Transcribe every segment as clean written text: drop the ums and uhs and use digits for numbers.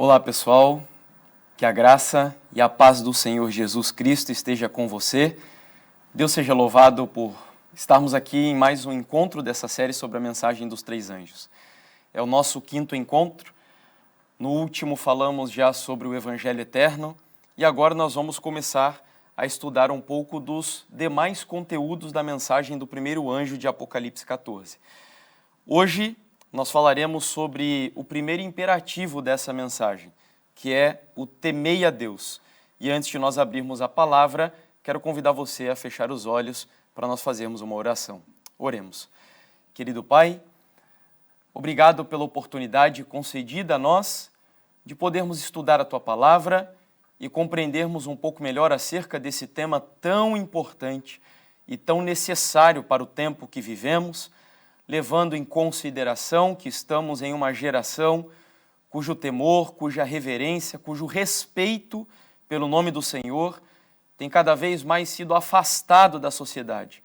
Olá pessoal, que a graça e a paz do Senhor Jesus Cristo esteja com você. Deus seja louvado por estarmos aqui em mais um encontro dessa série sobre a mensagem dos três anjos. É o nosso quinto encontro. No último falamos já sobre o Evangelho Eterno e agora nós vamos começar a estudar um pouco dos demais conteúdos da mensagem do primeiro anjo de Apocalipse 14. Hoje nós falaremos sobre o primeiro imperativo dessa mensagem, que é o temei a Deus. E antes de nós abrirmos a palavra, quero convidar você a fechar os olhos para nós fazermos uma oração. Oremos. Querido Pai, obrigado pela oportunidade concedida a nós de podermos estudar a Tua palavra e compreendermos um pouco melhor acerca desse tema tão importante e tão necessário para o tempo que vivemos, levando em consideração que estamos em uma geração cujo temor, cuja reverência, cujo respeito pelo nome do Senhor tem cada vez mais sido afastado da sociedade.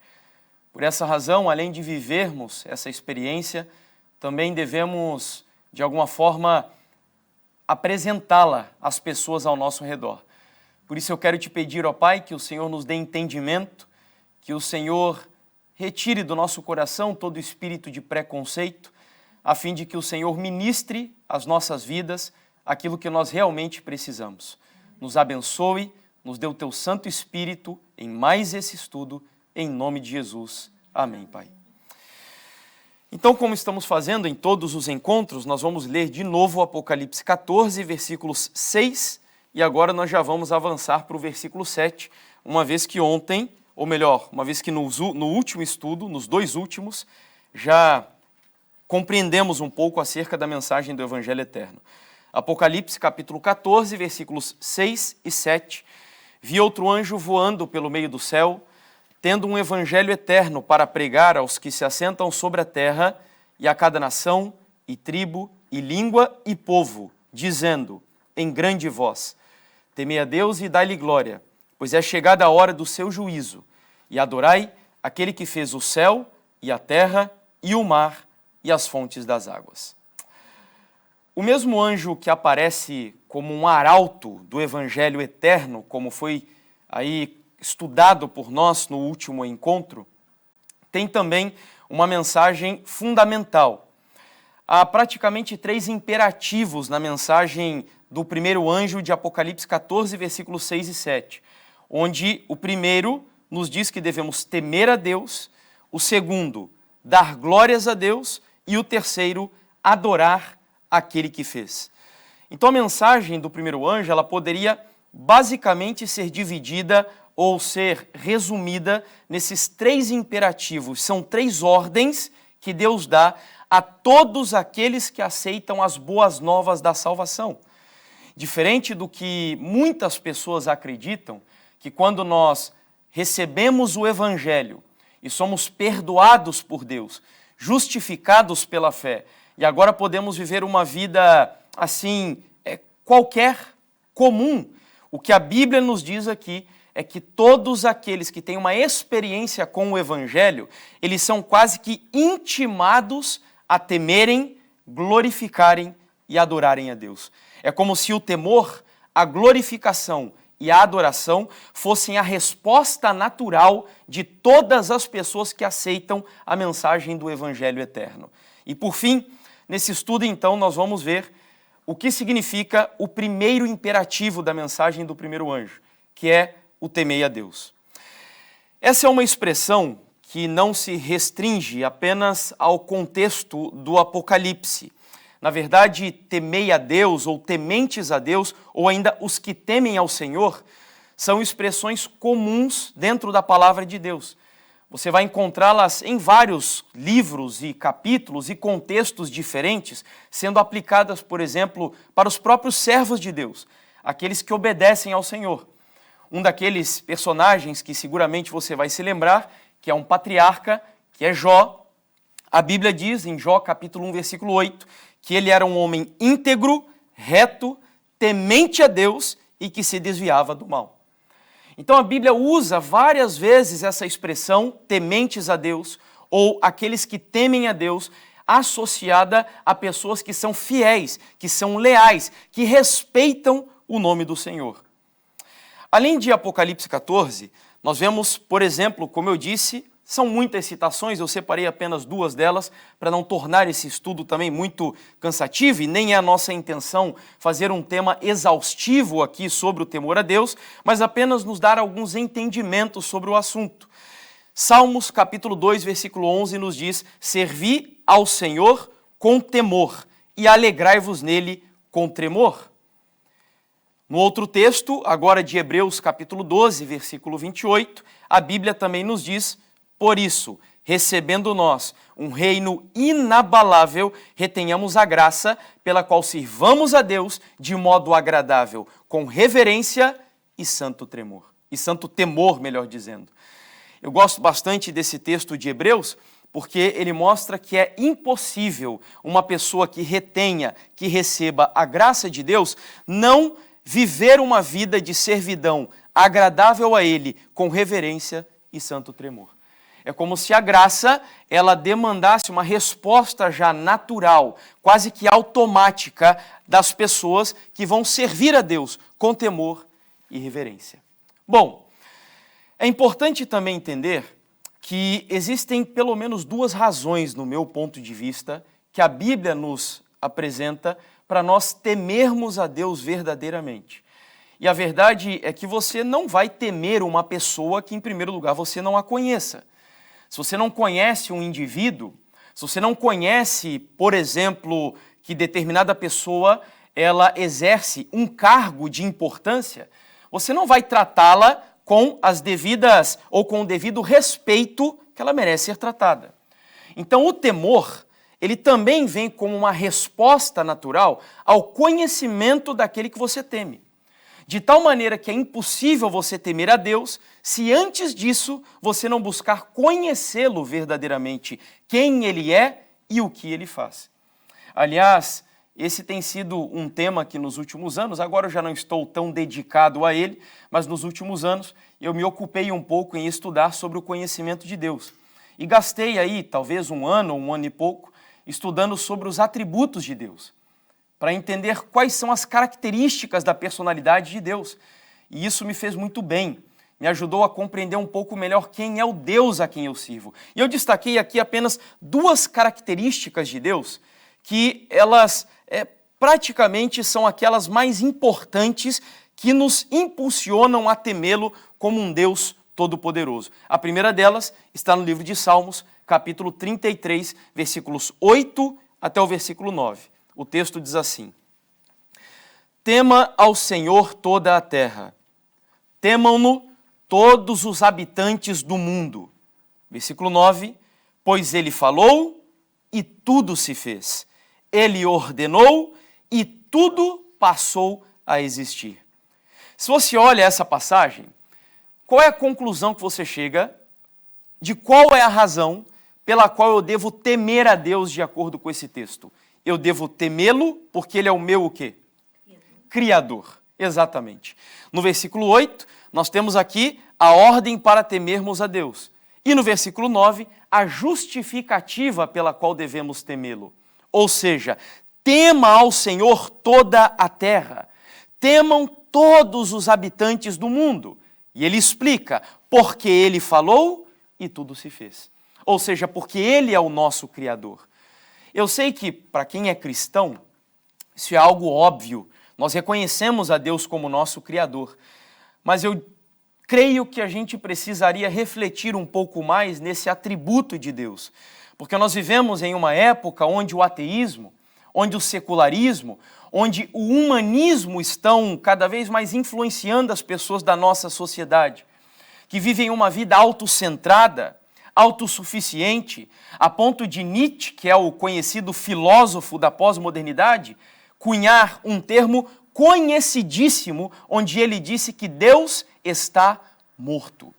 Por essa razão, além de vivermos essa experiência, também devemos, de alguma forma, apresentá-la às pessoas ao nosso redor. Por isso eu quero te pedir, ó Pai, que o Senhor nos dê entendimento, que o Senhor retire do nosso coração todo espírito de preconceito, a fim de que o Senhor ministre às nossas vidas aquilo que nós realmente precisamos. Nos abençoe, nos dê o Teu Santo Espírito em mais esse estudo, em nome de Jesus. Amém, Pai. Então, como estamos fazendo em todos os encontros, nós vamos ler de novo o Apocalipse 14, versículos 6, e agora nós já vamos avançar para o versículo 7, uma vez que ontem, ou melhor, uma vez que no último estudo, nos dois últimos, já compreendemos um pouco acerca da mensagem do Evangelho Eterno. Apocalipse capítulo 14, versículos 6 e 7. Vi outro anjo voando pelo meio do céu, tendo um evangelho eterno para pregar aos que se assentam sobre a terra e a cada nação, e tribo, e língua, e povo, dizendo em grande voz: temei a Deus e dai-lhe glória, pois é chegada a hora do seu juízo, e adorai aquele que fez o céu e a terra e o mar e as fontes das águas. O mesmo anjo que aparece como um arauto do evangelho eterno, como foi aí estudado por nós no último encontro, tem também uma mensagem fundamental. Há praticamente 3 imperativos na mensagem do primeiro anjo de Apocalipse 14, versículos 6 e 7, onde o primeiro nos diz que devemos temer a Deus, o segundo, dar glórias a Deus, e o terceiro, adorar aquele que fez. Então a mensagem do primeiro anjo, ela poderia basicamente ser dividida ou ser resumida nesses 3 imperativos. São 3 ordens que Deus dá a todos aqueles que aceitam as boas novas da salvação. Diferente do que muitas pessoas acreditam, que quando nós recebemos o Evangelho e somos perdoados por Deus, justificados pela fé, e agora podemos viver uma vida assim, qualquer, comum. O que a Bíblia nos diz aqui é que todos aqueles que têm uma experiência com o Evangelho, eles são quase que intimados a temerem, glorificarem e adorarem a Deus. É como se o temor, a glorificação e a adoração fossem a resposta natural de todas as pessoas que aceitam a mensagem do Evangelho Eterno. E por fim, nesse estudo então, nós vamos ver o que significa o primeiro imperativo da mensagem do primeiro anjo, que é o temei a Deus. Essa é uma expressão que não se restringe apenas ao contexto do Apocalipse. Na verdade, temei a Deus, ou tementes a Deus, ou ainda os que temem ao Senhor, são expressões comuns dentro da palavra de Deus. Você vai encontrá-las em vários livros e capítulos e contextos diferentes, sendo aplicadas, por exemplo, para os próprios servos de Deus, aqueles que obedecem ao Senhor. Um daqueles personagens que seguramente você vai se lembrar, que é um patriarca, que é Jó. A Bíblia diz, em Jó capítulo 1, versículo 8, que ele era um homem íntegro, reto, temente a Deus e que se desviava do mal. Então a Bíblia usa várias vezes essa expressão, tementes a Deus, ou aqueles que temem a Deus, associada a pessoas que são fiéis, que são leais, que respeitam o nome do Senhor. Além de Apocalipse 14, nós vemos, por exemplo, como eu disse, são muitas citações, eu separei apenas 2 delas para não tornar esse estudo também muito cansativo e nem é a nossa intenção fazer um tema exaustivo aqui sobre o temor a Deus, mas apenas nos dar alguns entendimentos sobre o assunto. Salmos capítulo 2, versículo 11 nos diz: servi ao Senhor com temor e alegrai-vos nele com tremor. No outro texto, agora de Hebreus capítulo 12, versículo 28, a Bíblia também nos diz: por isso, recebendo nós um reino inabalável, retenhamos a graça pela qual sirvamos a Deus de modo agradável, com reverência e santo temor, melhor dizendo. Eu gosto bastante desse texto de Hebreus, porque ele mostra que é impossível uma pessoa que retenha, que receba a graça de Deus, não viver uma vida de servidão agradável a Ele, com reverência e santo tremor. É como se a graça, ela demandasse uma resposta já natural, quase que automática, das pessoas que vão servir a Deus com temor e reverência. Bom, é importante também entender que existem pelo menos 2 razões, no meu ponto de vista, que a Bíblia nos apresenta para nós temermos a Deus verdadeiramente. E a verdade é que você não vai temer uma pessoa que, em primeiro lugar, você não a conheça. Se você não conhece um indivíduo, se você não conhece, por exemplo, que determinada pessoa ela exerce um cargo de importância, você não vai tratá-la com as devidas ou com o devido respeito que ela merece ser tratada. Então, o temor, ele também vem como uma resposta natural ao conhecimento daquele que você teme. De tal maneira que é impossível você temer a Deus se antes disso você não buscar conhecê-lo verdadeiramente, quem Ele é e o que Ele faz. Aliás, esse tem sido um tema que nos últimos anos, agora eu já não estou tão dedicado a ele, mas nos últimos anos eu me ocupei um pouco em estudar sobre o conhecimento de Deus. E gastei aí talvez um ano e pouco, estudando sobre os atributos de Deus, para entender quais são as características da personalidade de Deus. E isso me fez muito bem, me ajudou a compreender um pouco melhor quem é o Deus a quem eu sirvo. E eu destaquei aqui apenas 2 características de Deus, que elas praticamente são aquelas mais importantes que nos impulsionam a temê-lo como um Deus todo-poderoso. A primeira delas está no livro de Salmos, capítulo 33, versículos 8 até o versículo 9. O texto diz assim: tema ao Senhor toda a terra, temam-no todos os habitantes do mundo. Versículo 9, pois ele falou e tudo se fez. Ele ordenou e tudo passou a existir. Se você olha essa passagem, qual é a conclusão que você chega de qual é a razão pela qual eu devo temer a Deus de acordo com esse texto? Eu devo temê-lo porque ele é o meu o quê? Criador. Exatamente. No versículo 8, nós temos aqui a ordem para temermos a Deus. E no versículo 9, a justificativa pela qual devemos temê-lo. Ou seja, tema ao Senhor toda a terra. Temam todos os habitantes do mundo. E ele explica, porque ele falou e tudo se fez. Ou seja, porque ele é o nosso Criador. Eu sei que, para quem é cristão, isso é algo óbvio. Nós reconhecemos a Deus como nosso Criador. Mas eu creio que a gente precisaria refletir um pouco mais nesse atributo de Deus. Porque nós vivemos em uma época onde o ateísmo, onde o secularismo, onde o humanismo estão cada vez mais influenciando as pessoas da nossa sociedade, que vivem uma vida autocentrada, autossuficiente, a ponto de Nietzsche, que é o conhecido filósofo da pós-modernidade, cunhar um termo conhecidíssimo, onde ele disse que Deus está morto.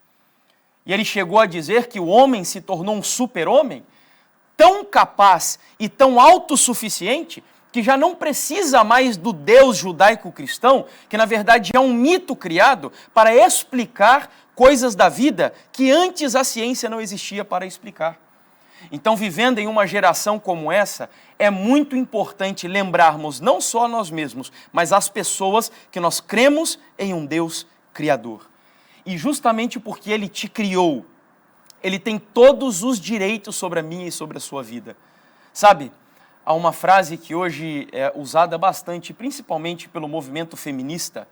E ele chegou a dizer que o homem se tornou um super-homem, tão capaz e tão autossuficiente, que já não precisa mais do Deus judaico-cristão, que na verdade é um mito criado para explicar coisas da vida que antes a ciência não existia para explicar. Então, vivendo em uma geração como essa, é muito importante lembrarmos não só a nós mesmos, mas as pessoas que nós cremos em um Deus Criador. E justamente porque Ele te criou, Ele tem todos os direitos sobre a minha e sobre a sua vida. Sabe, há uma frase que hoje é usada bastante, principalmente pelo movimento feminista,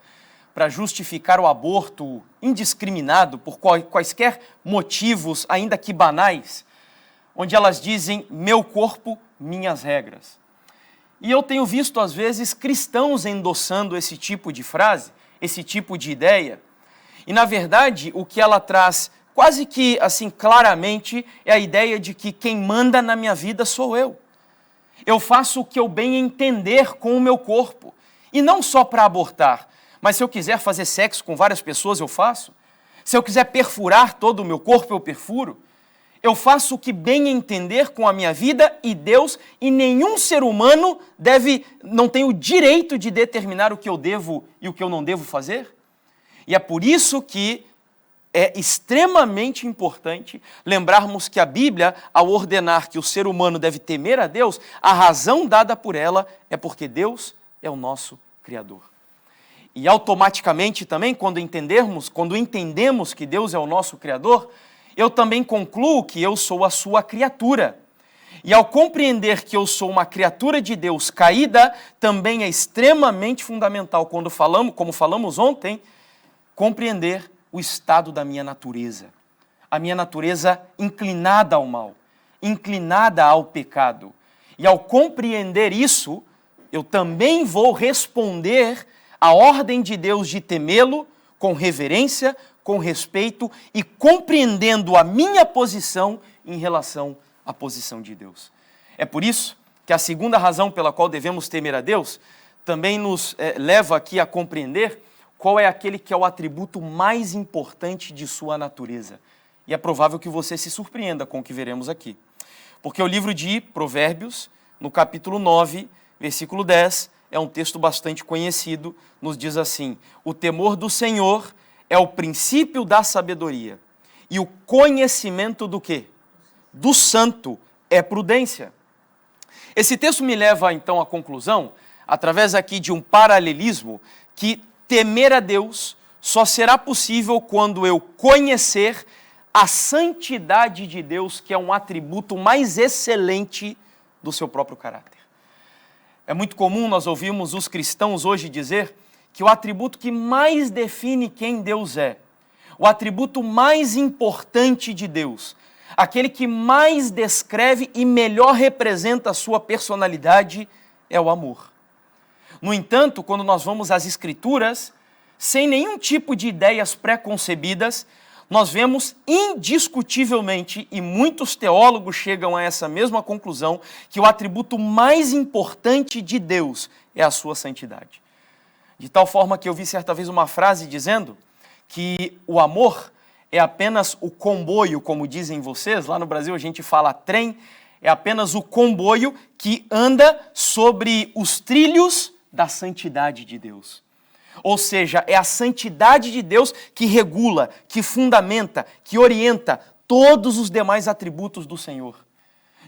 para justificar o aborto indiscriminado por quaisquer motivos, ainda que banais, onde elas dizem, meu corpo, minhas regras. E eu tenho visto, às vezes, cristãos endossando esse tipo de frase, esse tipo de ideia, e, na verdade, o que ela traz quase que, assim, claramente, é a ideia de que quem manda na minha vida sou eu. Eu faço o que eu bem entender com o meu corpo, e não só para abortar, mas se eu quiser fazer sexo com várias pessoas, eu faço. Se eu quiser perfurar todo o meu corpo, eu perfuro. Eu faço o que bem entender com a minha vida e Deus, e nenhum ser humano não tem o direito de determinar o que eu devo e o que eu não devo fazer. E é por isso que é extremamente importante lembrarmos que a Bíblia, ao ordenar que o ser humano deve temer a Deus, a razão dada por ela é porque Deus é o nosso Criador. E automaticamente também, quando entendemos que Deus é o nosso Criador, eu também concluo que eu sou a sua criatura. E ao compreender que eu sou uma criatura de Deus caída, também é extremamente fundamental, como falamos ontem, compreender o estado da minha natureza. A minha natureza inclinada ao mal, inclinada ao pecado. E ao compreender isso, eu também vou responder à ordem de Deus de temê-lo com reverência, com respeito e compreendendo a minha posição em relação à posição de Deus. É por isso que a segunda razão pela qual devemos temer a Deus também nos leva aqui a compreender qual é aquele que é o atributo mais importante de sua natureza. E é provável que você se surpreenda com o que veremos aqui. Porque o livro de Provérbios, no capítulo 9, versículo 10, é um texto bastante conhecido, nos diz assim, o temor do Senhor é o princípio da sabedoria, e o conhecimento do quê? Do santo é prudência. Esse texto me leva, então, à conclusão, através aqui de um paralelismo, que temer a Deus só será possível quando eu conhecer a santidade de Deus, que é um atributo mais excelente do seu próprio caráter. É muito comum nós ouvirmos os cristãos hoje dizer que o atributo que mais define quem Deus é, o atributo mais importante de Deus, aquele que mais descreve e melhor representa a sua personalidade, é o amor. No entanto, quando nós vamos às Escrituras, sem nenhum tipo de ideias pré-concebidas, nós vemos indiscutivelmente, e muitos teólogos chegam a essa mesma conclusão, que o atributo mais importante de Deus é a sua santidade. De tal forma que eu vi certa vez uma frase dizendo que o amor é apenas o comboio, como dizem vocês, lá no Brasil a gente fala trem, é apenas o comboio que anda sobre os trilhos da santidade de Deus. Ou seja, é a santidade de Deus que regula, que fundamenta, que orienta todos os demais atributos do Senhor.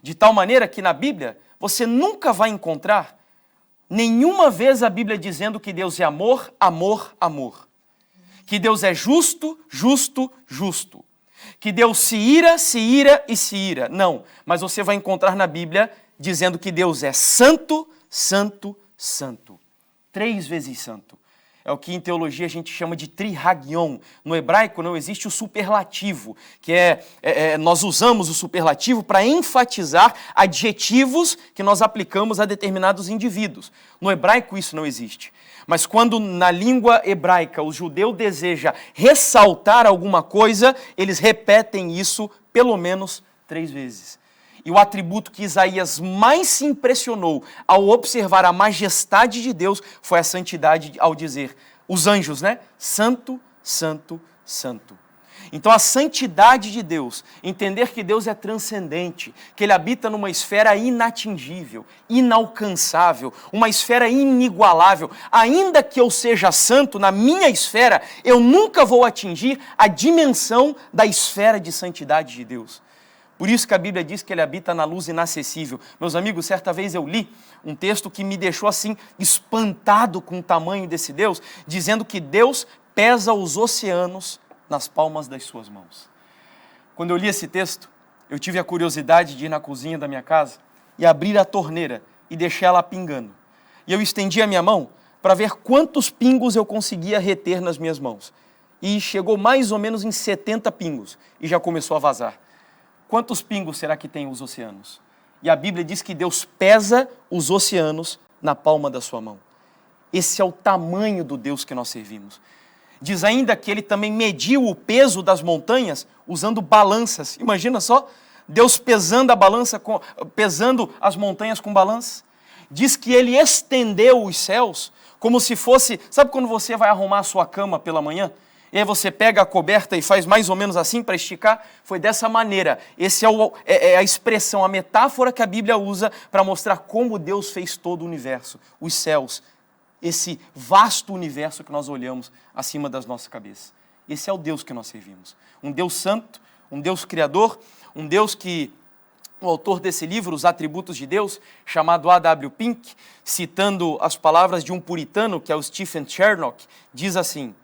De tal maneira que na Bíblia você nunca vai encontrar nenhuma vez a Bíblia dizendo que Deus é amor, amor, amor. Que Deus é justo, justo, justo. Que Deus se ira e se ira. Não, mas você vai encontrar na Bíblia dizendo que Deus é santo, santo, santo. 3 vezes santo. É o que em teologia a gente chama de trihagion. No hebraico não existe o superlativo, que nós usamos o superlativo para enfatizar adjetivos que nós aplicamos a determinados indivíduos. No hebraico isso não existe. Mas quando na língua hebraica o judeu deseja ressaltar alguma coisa, eles repetem isso pelo menos 3 vezes. E o atributo que Isaías mais se impressionou ao observar a majestade de Deus foi a santidade ao dizer, os anjos, né? Santo, santo, santo. Então a santidade de Deus, entender que Deus é transcendente, que Ele habita numa esfera inatingível, inalcançável, uma esfera inigualável. Ainda que eu seja santo na minha esfera, eu nunca vou atingir a dimensão da esfera de santidade de Deus. Por isso que a Bíblia diz que ele habita na luz inacessível. Meus amigos, certa vez eu li um texto que me deixou assim espantado com o tamanho desse Deus, dizendo que Deus pesa os oceanos nas palmas das suas mãos. Quando eu li esse texto, eu tive a curiosidade de ir na cozinha da minha casa e abrir a torneira e deixar ela pingando. E eu estendi a minha mão para ver quantos pingos eu conseguia reter nas minhas mãos. E chegou mais ou menos em 70 pingos e já começou a vazar. Quantos pingos será que tem os oceanos? E a Bíblia diz que Deus pesa os oceanos na palma da sua mão. Esse é o tamanho do Deus que nós servimos. Diz ainda que ele também mediu o peso das montanhas usando balanças. Imagina só, Deus pesando pesando as montanhas com balanças. Diz que ele estendeu os céus como se fosse... Sabe quando você vai arrumar a sua cama pela manhã? E aí você pega a coberta e faz mais ou menos assim para esticar? Foi dessa maneira. Essa é a expressão, a metáfora que a Bíblia usa para mostrar como Deus fez todo o universo, os céus, esse vasto universo que nós olhamos acima das nossas cabeças. Esse é o Deus que nós servimos. Um Deus santo, um Deus criador, um Deus que... O autor desse livro, Os Atributos de Deus, chamado A.W. Pink, citando as palavras de um puritano, que é o Stephen Chernock, diz assim: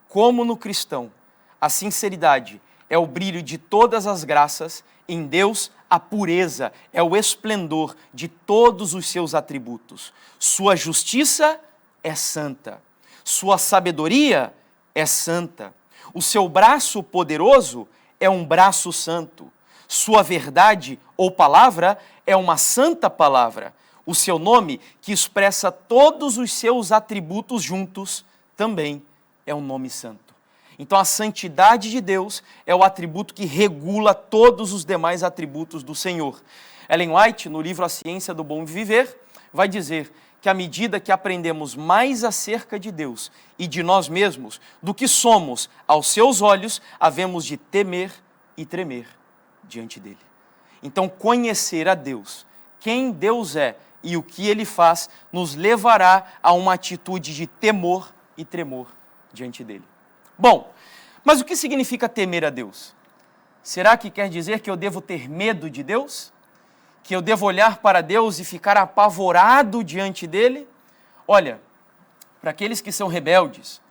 como no cristão, a sinceridade é o brilho de todas as graças, em Deus a pureza é o esplendor de todos os seus atributos. Sua justiça é santa, sua sabedoria é santa, o seu braço poderoso é um braço santo, sua verdade ou palavra é uma santa palavra, o seu nome, que expressa todos os seus atributos juntos, também é um nome santo. Então a santidade de Deus é o atributo que regula todos os demais atributos do Senhor. Ellen White, no livro A Ciência do Bom Viver, vai dizer que à medida que aprendemos mais acerca de Deus e de nós mesmos, do que somos aos seus olhos, havemos de temer e tremer diante dele. Então conhecer a Deus, quem Deus é e o que ele faz, nos levará a uma atitude de temor e tremor diante dele. Bom, mas o que significa temer a Deus? Será que quer dizer que eu devo ter medo de Deus? Que eu devo olhar para Deus e ficar apavorado diante dele? Olha, para aqueles que são rebeldes,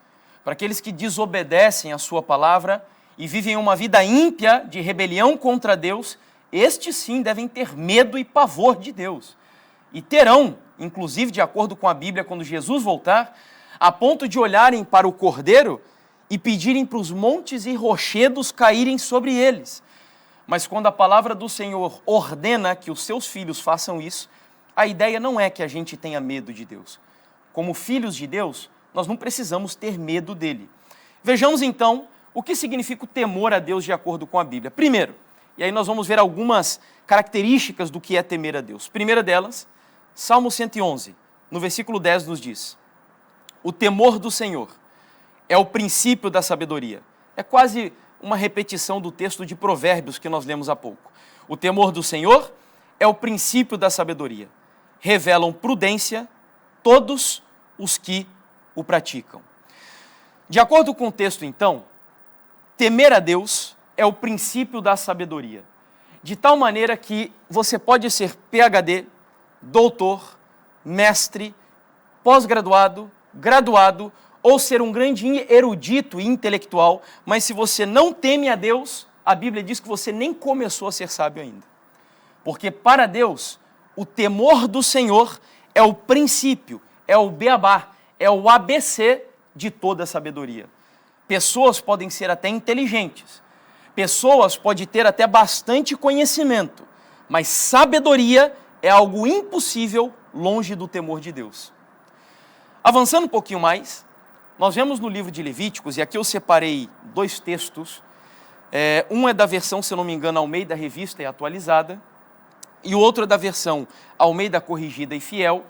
para aqueles que desobedecem a sua palavra e vivem uma vida ímpia de rebelião contra Deus, estes sim devem ter medo e pavor de Deus. E terão, inclusive de acordo com a Bíblia, quando Jesus voltar, a ponto de olharem para o Cordeiro e pedirem para os montes e rochedos caírem sobre eles. Mas quando a palavra do Senhor ordena que os seus filhos façam isso, a ideia não é que a gente tenha medo de Deus. Como filhos de Deus, nós não precisamos ter medo dele. Vejamos então o que significa o temor a Deus de acordo com a Bíblia. Primeiro, e aí nós vamos ver algumas características do que é temer a Deus. Primeira delas, Salmo 111, no versículo 10 nos diz: o temor do Senhor é o princípio da sabedoria. É quase uma repetição do texto de Provérbios que nós lemos há pouco. O temor do Senhor é o princípio da sabedoria. Revelam prudência todos os que o praticam. De acordo com o texto, então, temer a Deus é o princípio da sabedoria. De tal maneira que você pode ser PhD, doutor, mestre, pós-graduado, graduado, ou ser um grande erudito e intelectual, mas se você não teme a Deus, a Bíblia diz que você nem começou a ser sábio ainda. Porque para Deus, o temor do Senhor é o princípio, é o beabá, é o ABC de toda a sabedoria. Pessoas podem ser até inteligentes, pessoas podem ter até bastante conhecimento, mas sabedoria é algo impossível longe do temor de Deus. Avançando um pouquinho mais, nós vemos no livro de Levíticos, e aqui eu separei dois textos, um é da versão, se eu não me engano, Almeida Revista e Atualizada, e o outro é da versão Almeida Corrigida e Fiel,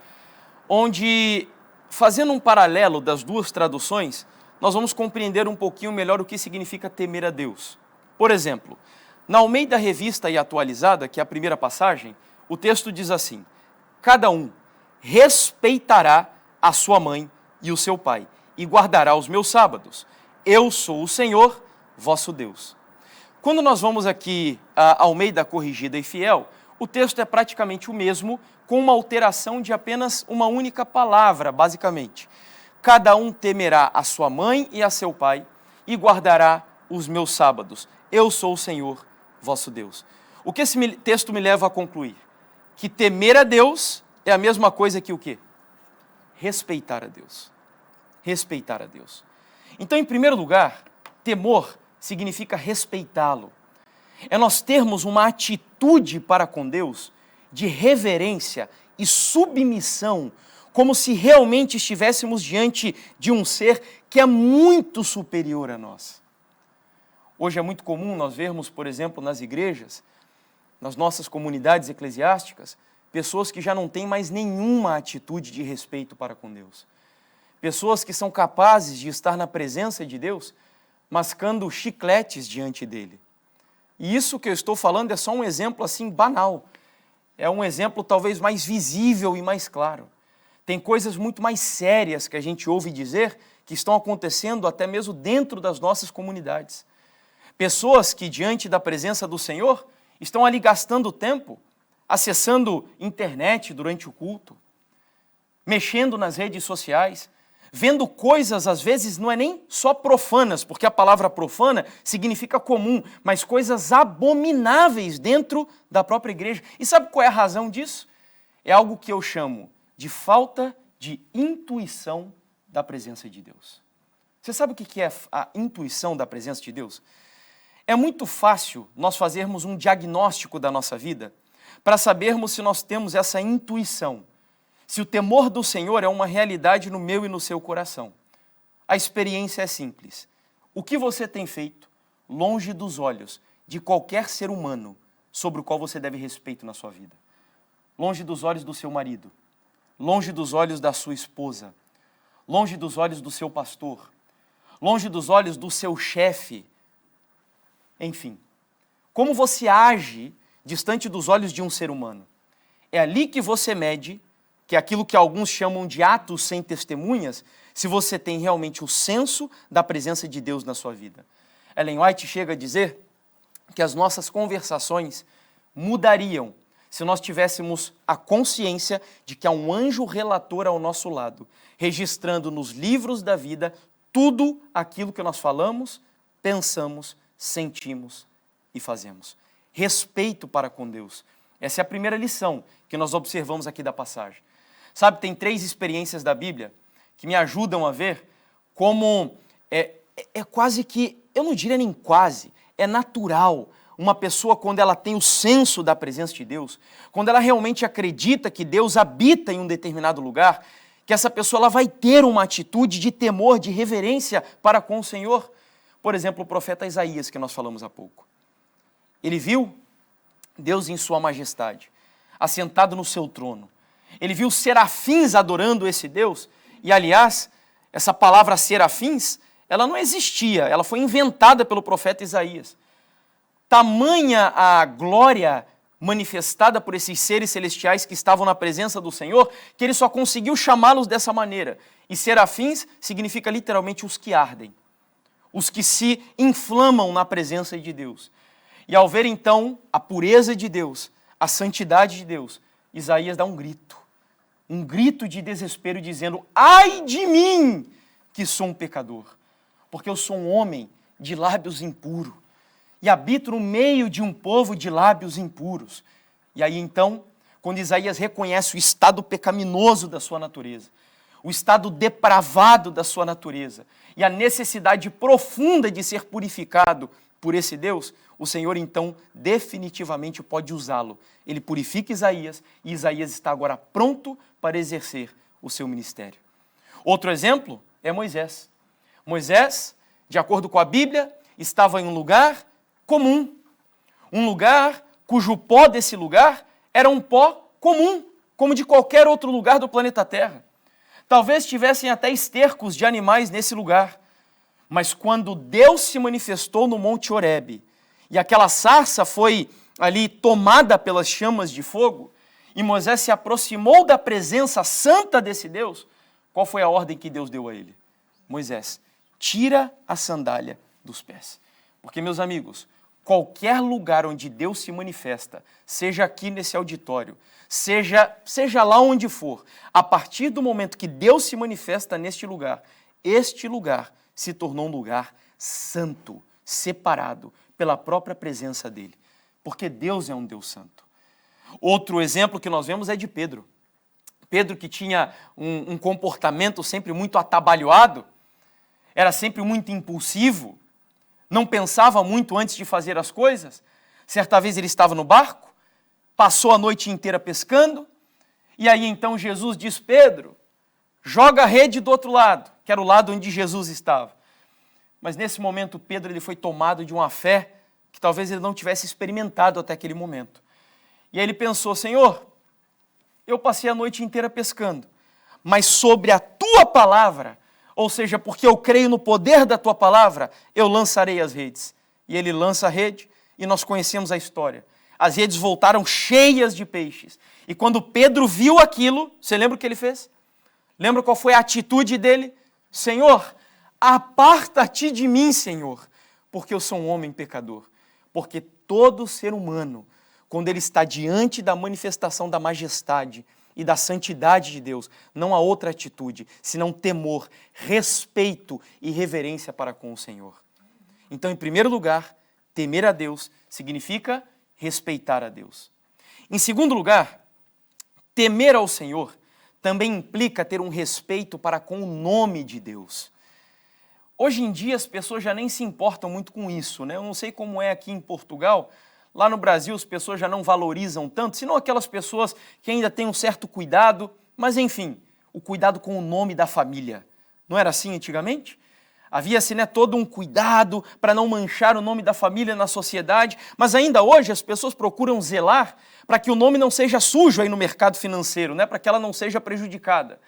onde, fazendo um paralelo das duas traduções, nós vamos compreender um pouquinho melhor o que significa temer a Deus. Por exemplo, na Almeida Revista e Atualizada, que é a primeira passagem, o texto diz assim: cada um respeitará a sua mãe e o seu pai, e guardará os meus sábados. Eu sou o Senhor, vosso Deus. Quando nós vamos aqui a Almeida Corrigida e Fiel, o texto é praticamente o mesmo, com uma alteração de apenas uma única palavra, basicamente. Cada um temerá a sua mãe e a seu pai, e guardará os meus sábados. Eu sou o Senhor, vosso Deus. O que esse texto me leva a concluir? Que temer a Deus é a mesma coisa que o quê? Respeitar a Deus. Respeitar a Deus. Então, em primeiro lugar, temor significa respeitá-lo. É nós termos uma atitude para com Deus de reverência e submissão, como se realmente estivéssemos diante de um ser que é muito superior a nós. Hoje é muito comum nós vermos, por exemplo, nas igrejas, nas nossas comunidades eclesiásticas, pessoas que já não têm mais nenhuma atitude de respeito para com Deus. Pessoas que são capazes de estar na presença de Deus, mascando chicletes diante dele. E isso que eu estou falando é só um exemplo assim banal. É um exemplo talvez mais visível e mais claro. Tem coisas muito mais sérias que a gente ouve dizer que estão acontecendo até mesmo dentro das nossas comunidades. Pessoas que diante da presença do Senhor estão ali gastando tempo, acessando internet durante o culto, mexendo nas redes sociais, vendo coisas, às vezes, não é nem só profanas, porque a palavra profana significa comum, mas coisas abomináveis dentro da própria igreja. E sabe qual é a razão disso? É algo que eu chamo de falta de intuição da presença de Deus. Você sabe o que é a intuição da presença de Deus? É muito fácil nós fazermos um diagnóstico da nossa vida para sabermos se nós temos essa intuição. Se o temor do Senhor é uma realidade no meu e no seu coração. A experiência é simples. O que você tem feito longe dos olhos de qualquer ser humano sobre o qual você deve respeito na sua vida? Longe dos olhos do seu marido, longe dos olhos da sua esposa, longe dos olhos do seu pastor, longe dos olhos do seu chefe. Enfim, como você age distante dos olhos de um ser humano? É ali que você mede que é aquilo que alguns chamam de atos sem testemunhas, se você tem realmente o senso da presença de Deus na sua vida. Ellen White chega a dizer que as nossas conversações mudariam se nós tivéssemos a consciência de que há um anjo relator ao nosso lado, registrando nos livros da vida tudo aquilo que nós falamos, pensamos, sentimos e fazemos. Respeito para com Deus. Essa é a primeira lição que nós observamos aqui da passagem. Sabe, tem 3 experiências da Bíblia que me ajudam a ver como é quase que, eu não diria nem quase, é natural uma pessoa quando ela tem o senso da presença de Deus, quando ela realmente acredita que Deus habita em um determinado lugar, que essa pessoa ela vai ter uma atitude de temor, de reverência para com o Senhor. Por exemplo, o profeta Isaías, que nós falamos há pouco. Ele viu Deus em sua majestade, assentado no seu trono. Ele viu serafins adorando esse Deus, e aliás, essa palavra serafins, ela não existia, ela foi inventada pelo profeta Isaías. Tamanha a glória manifestada por esses seres celestiais que estavam na presença do Senhor, que ele só conseguiu chamá-los dessa maneira. E serafins significa literalmente os que ardem, os que se inflamam na presença de Deus. E ao ver então a pureza de Deus, a santidade de Deus, Isaías dá um grito de desespero, dizendo: ai de mim, que sou um pecador, porque eu sou um homem de lábios impuros, e habito no meio de um povo de lábios impuros. E aí então, quando Isaías reconhece o estado pecaminoso da sua natureza, o estado depravado da sua natureza, e a necessidade profunda de ser purificado por esse Deus, o Senhor então definitivamente pode usá-lo. Ele purifica Isaías, e Isaías está agora pronto para exercer o seu ministério. Outro exemplo é Moisés. Moisés, de acordo com a Bíblia, estava em um lugar comum, um lugar cujo pó desse lugar era um pó comum, como de qualquer outro lugar do planeta Terra. Talvez tivessem até estercos de animais nesse lugar, mas quando Deus se manifestou no Monte Horebe, e aquela sarça foi ali tomada pelas chamas de fogo, e Moisés se aproximou da presença santa desse Deus, qual foi a ordem que Deus deu a ele? Moisés, tira a sandália dos pés. Porque, meus amigos, qualquer lugar onde Deus se manifesta, seja aqui nesse auditório, seja lá onde for, a partir do momento que Deus se manifesta neste lugar, este lugar se tornou um lugar santo, separado pela própria presença dele, porque Deus é um Deus santo. Outro exemplo que nós vemos é de Pedro. Pedro, que tinha um comportamento sempre muito atabalhoado, era sempre muito impulsivo, não pensava muito antes de fazer as coisas. Certa vez ele estava no barco, passou a noite inteira pescando, e aí então Jesus diz: Pedro, joga a rede do outro lado, que era o lado onde Jesus estava. Mas nesse momento Pedro ele foi tomado de uma fé que talvez ele não tivesse experimentado até aquele momento. E aí ele pensou: Senhor, eu passei a noite inteira pescando, mas sobre a tua palavra, ou seja, porque eu creio no poder da tua palavra, eu lançarei as redes. E ele lança a rede e nós conhecemos a história. As redes voltaram cheias de peixes. E quando Pedro viu aquilo, você lembra o que ele fez? Lembra qual foi a atitude dele? Senhor, aparta-te de mim, Senhor, porque eu sou um homem pecador. Porque todo ser humano, quando ele está diante da manifestação da majestade e da santidade de Deus, não há outra atitude, senão temor, respeito e reverência para com o Senhor. Então, em primeiro lugar, temer a Deus significa respeitar a Deus. Em segundo lugar, temer ao Senhor também implica ter um respeito para com o nome de Deus. Hoje em dia as pessoas já nem se importam muito com isso, né? Eu não sei como é aqui em Portugal. Lá no Brasil as pessoas já não valorizam tanto, senão aquelas pessoas que ainda têm um certo cuidado, mas enfim, o cuidado com o nome da família. Não era assim antigamente? Havia-se, né, todo um cuidado para não manchar o nome da família na sociedade, mas ainda hoje as pessoas procuram zelar para que o nome não seja sujo aí no mercado financeiro, né, para que ela não seja prejudicada.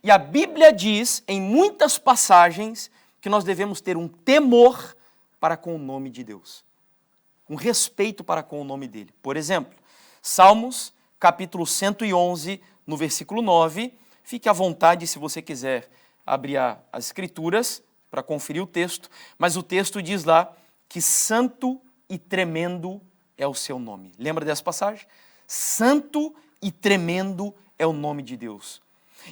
E a Bíblia diz, em muitas passagens, que nós devemos ter um temor para com o nome de Deus. Um respeito para com o nome dele. Por exemplo, Salmos, capítulo 111, no versículo 9. Fique à vontade se você quiser abrir as escrituras para conferir o texto, mas o texto diz lá que santo e tremendo é o seu nome. Lembra dessa passagem? Santo e tremendo é o nome de Deus.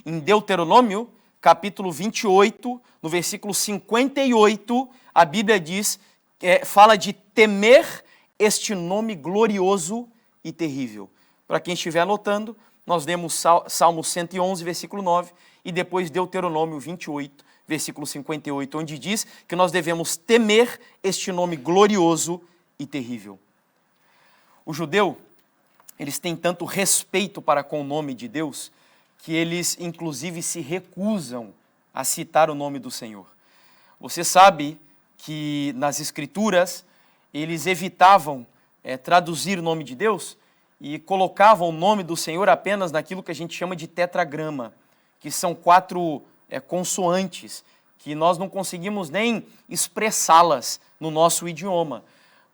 Em Deuteronômio, capítulo 28, no versículo 58, a Bíblia diz, fala de temer este nome glorioso e terrível. Para quem estiver anotando, nós lemos Salmo 111, versículo 9, e depois Deuteronômio 28, versículo 58, onde diz que nós devemos temer este nome glorioso e terrível. O judeu, eles têm tanto respeito para com o nome de Deus, que eles inclusive se recusam a citar o nome do Senhor. Você sabe que nas Escrituras eles evitavam traduzir o nome de Deus e colocavam o nome do Senhor apenas naquilo que a gente chama de tetragrama, que são 4 consoantes, que nós não conseguimos nem expressá-las no nosso idioma.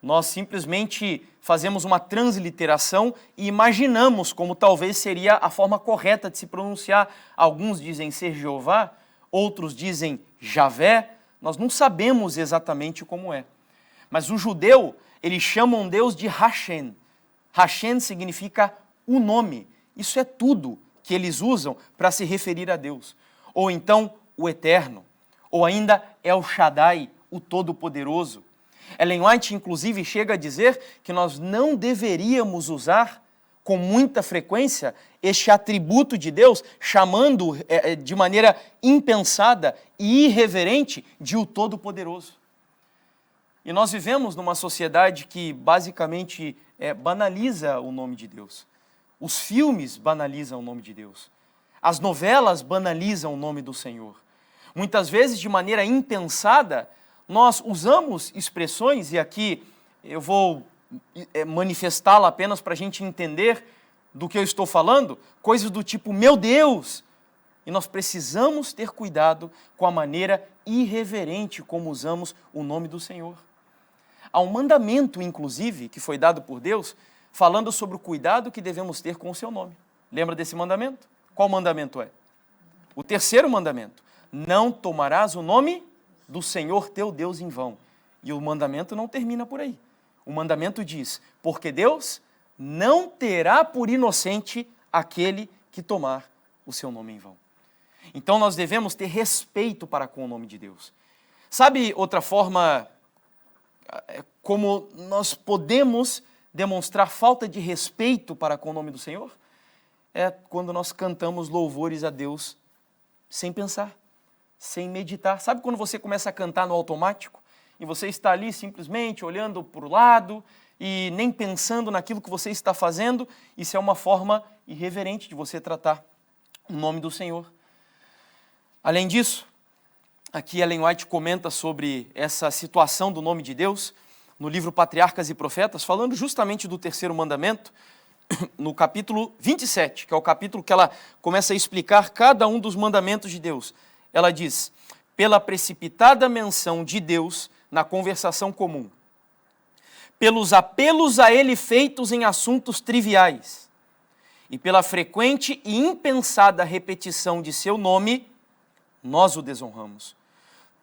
Nós simplesmente fazemos uma transliteração e imaginamos como talvez seria a forma correta de se pronunciar. Alguns dizem ser Jeová, outros dizem Javé, nós não sabemos exatamente como é. Mas o judeu, eles chamam Deus de Hashem. Hashem significa o nome. Isso é tudo que eles usam para se referir a Deus. Ou então, o Eterno. Ou ainda El Shaddai, o Todo-Poderoso. Ellen White, inclusive, chega a dizer que nós não deveríamos usar com muita frequência este atributo de Deus, chamando de maneira impensada e irreverente de o Todo-Poderoso. E nós vivemos numa sociedade que basicamente banaliza o nome de Deus. Os filmes banalizam o nome de Deus. As novelas banalizam o nome do Senhor. Muitas vezes, de maneira impensada, nós usamos expressões, e aqui eu vou manifestá-la apenas para a gente entender do que eu estou falando, coisas do tipo, meu Deus! E nós precisamos ter cuidado com a maneira irreverente como usamos o nome do Senhor. Há um mandamento, inclusive, que foi dado por Deus, falando sobre o cuidado que devemos ter com o seu nome. Lembra desse mandamento? Qual mandamento é? O terceiro mandamento. Não tomarás o nome do Senhor teu Deus em vão. E o mandamento não termina por aí. O mandamento diz: porque Deus não terá por inocente aquele que tomar o seu nome em vão. Então nós devemos ter respeito para com o nome de Deus. Sabe outra forma como nós podemos demonstrar falta de respeito para com o nome do Senhor? É quando nós cantamos louvores a Deus sem pensar, sem meditar. Sabe quando você começa a cantar no automático e você está ali simplesmente olhando para o lado e nem pensando naquilo que você está fazendo? Isso é uma forma irreverente de você tratar o nome do Senhor. Além disso, aqui Ellen White comenta sobre essa situação do nome de Deus no livro Patriarcas e Profetas, falando justamente do terceiro mandamento, no capítulo 27, que é o capítulo que ela começa a explicar cada um dos mandamentos de Deus. Ela diz: pela precipitada menção de Deus na conversação comum, pelos apelos a ele feitos em assuntos triviais e pela frequente e impensada repetição de seu nome, nós o desonramos.